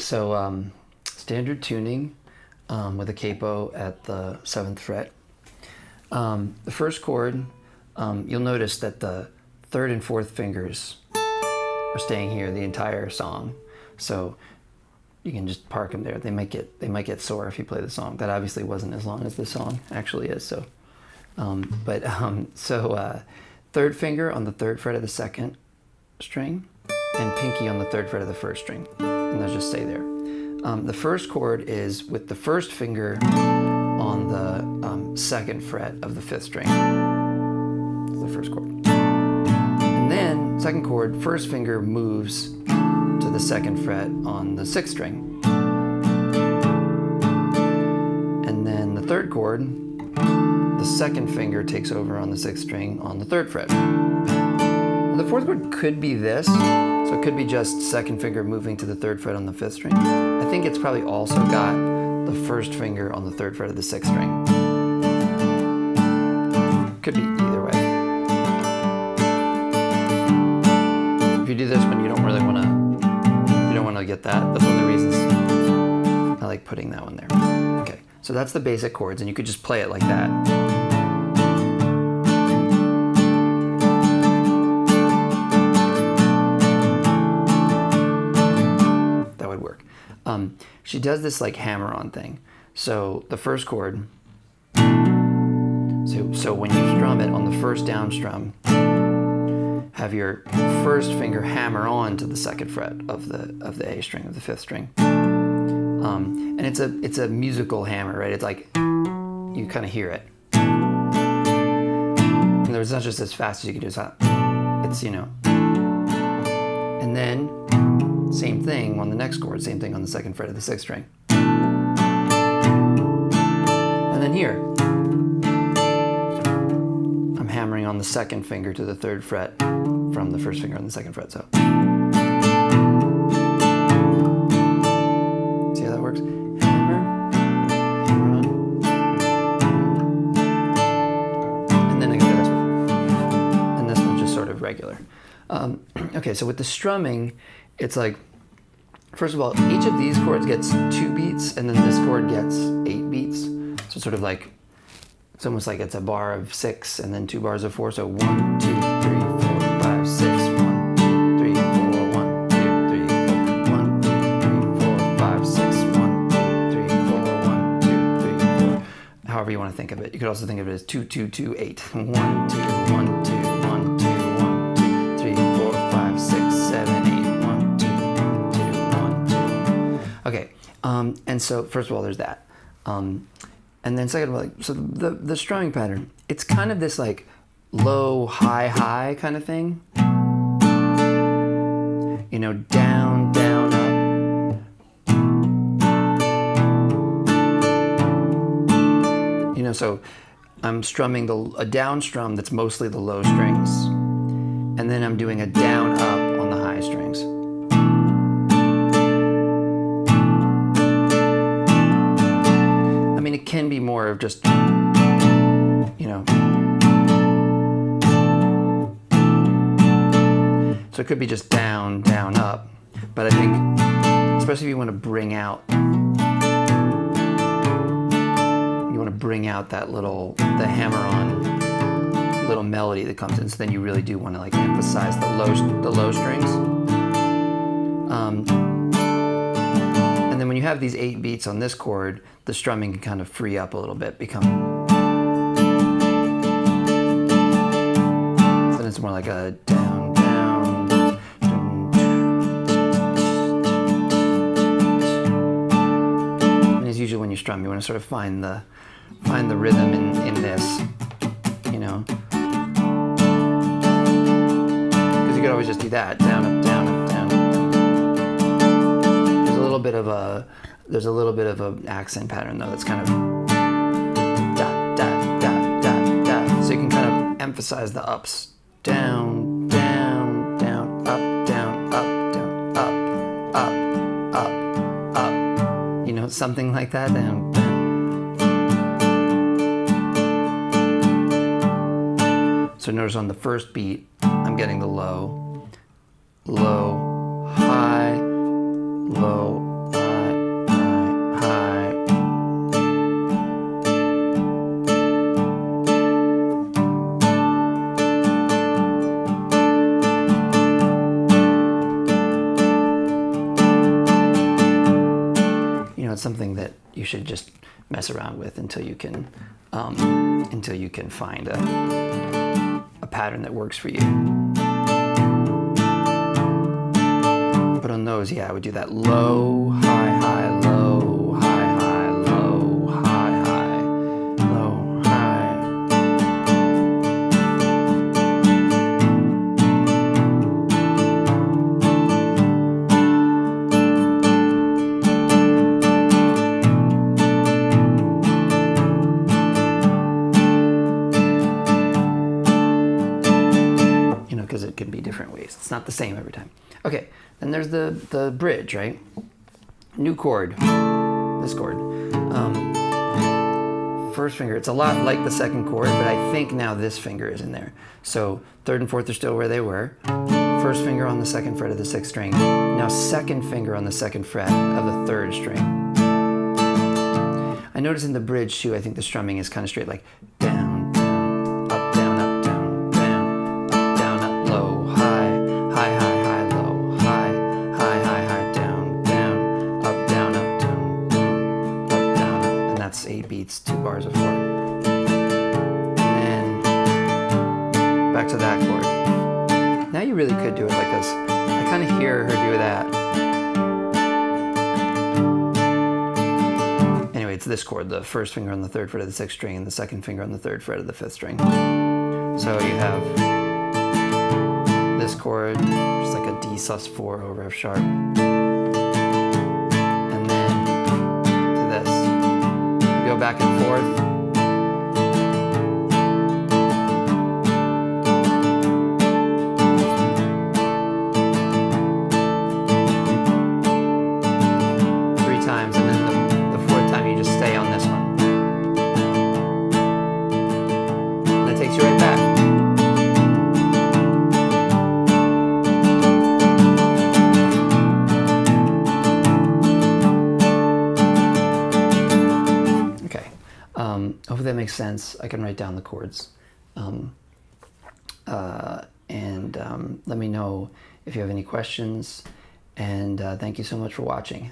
So standard tuning with a capo at the 7th fret. The first chord, you'll notice that the 3rd and 4th fingers are staying here the entire song. So you can just park them there. They might get sore if you play the song. That obviously wasn't as long as the song actually is. So, 3rd finger on the 3rd fret of the 2nd string, and pinky on the 3rd fret of the 1st string, and they'll just stay there. The first chord is with the 1st finger on the 2nd fret of the 5th string. That's the first chord. And then 2nd chord, 1st finger moves to the 2nd fret on the 6th string. And then the 3rd chord, the 2nd finger takes over on the 6th string on the 3rd fret. Now the 4th chord could be this, so it could be just 2nd finger moving to the 3rd fret on the 5th string. I think it's probably also got the 1st finger on the 3rd fret of the 6th string. Could be either way. If you do this one, you don't want to get that. That's one of the reasons I like putting that one there. Okay, so that's the basic chords, and you could just play it like that. That would work. She does this like hammer-on thing. So the first chord, so when you strum it on the first down strum, have your 1st finger hammer on to the 2nd fret of the A string of the 5th string, and it's a musical hammer, right? It's like you kind of hear it, and it's not just as fast as you can do. It's and then same thing on the next chord, same thing on the 2nd fret of the 6th string, and then here I'm hammering on the 2nd finger to the 3rd fret from the 1st finger on the 2nd fret. So see how that works? Hammer, hammer on, and then I go to this one, and this one's just sort of regular. Okay, so with the strumming, it's like, first of all, each of these chords gets 2 beats, and then this chord gets 8 beats. So it's sort of like, it's almost like it's a bar of 6 and then 2 bars of 4. So 1, 2, 3, 4, 5, 6. 1, 2, 3, 4. 1, 2, 3, 4. 1, 2, 3, 4, 5, 6. 1, 2, 3, 4. 1, 2, 3, 4. However you want to think of it. You could also think of it as 2, 2, 2, 8. 1, 2, 1, 2, 1, 2, 1, 2, 3, 4, 5, 6, 7, 8. 1, 2, 1, 2, 1, 2. Okay. And so first of all, there's that. And then second of all, so the strumming pattern, it's kind of this like low, high, high kind of thing. You know, down, down, up. You know, so I'm strumming a down strum that's mostly the low strings. And then I'm doing a down, up on the high strings. It can be more of just, you know, so it could be just down, down, up, but I think, especially if you want to bring out that the hammer-on little melody that comes in, so then you really do want to like emphasize the low strings. And then when you have these 8 beats on this chord, the strumming can kind of free up a little bit, then it's more like a down, down. And it's usually when you strum, you want to sort of find the rhythm in this, you know, because you could always just do that, down, up, down, up, down. There's a little bit of an accent pattern though that's kind of da da da da da. So you can kind of emphasize the ups, down, down, down, up, down, up, down, up, up, up, up. You know, something like that. Down, down. So notice on the first beat, I'm getting the low, low, high, low, something that you should just mess around with until you can find a pattern that works for you. But on those, yeah, I would do that low, high, high, low, high, high, low, high, high, low, high. You know, because it can be different ways. It's not the same every time. Okay, then there's the bridge, right? New chord, this chord. First finger, it's a lot like the second chord, but I think now this finger is in there. So third and fourth are still where they were. First finger on the second fret of the sixth string. Now second finger on the second fret of the third string. I notice in the bridge too, I think the strumming is kind of straight, like down, down, up, down, up, down, down, up, down, up, low, high, high, high, high, low, high, high, high, high, down, down, up, down, up, down, down, up, down, up. And that's 8 beats, 2 bars of 4. And then back to that chord. Now you really could do it like this. I kind of hear her do that. Anyway, it's this chord, the first finger on the third fret of the sixth string and the second finger on the third fret of the fifth string. So you have this chord, just like a D sus4 over F sharp. And then to this. You go back and forth. Times, and then the fourth time you just stay on this one. And that takes you right back. Okay, hopefully that makes sense. I can write down the chords. Let me know if you have any questions, and thank you so much for watching.